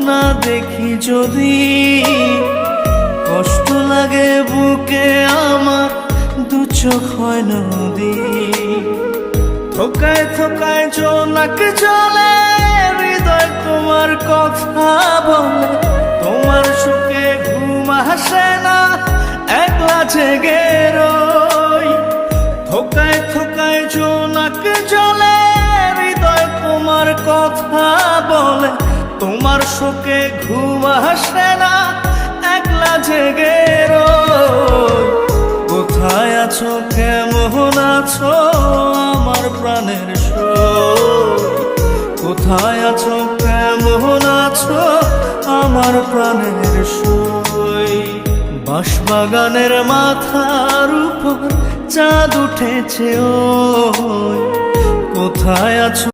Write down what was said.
না দেখি যদি, কষ্ট লাগে বুকে আমার, দু চোখ হয় নদী। থোকায় থোকায় জোনাক জলে, হৃদয় তোমার কথা বলে, তোমার সুখে ঘুম আসে না, একলা জেগে রই। থোকায় থোকায় জোনাক জলে, হৃদয় তোমার কথা বলে, তোমার সুখে ঘুম আসে না, একলা জেগে রই। কোথায় আছো, কেমন আছো আমার প্রাণের সই? কোথায় আছো, কেমন আছো আমার প্রাণের সই? বাঁশবাগানের মাথার উপর চাঁদ উঠেছে ওই, কোথায় আছো?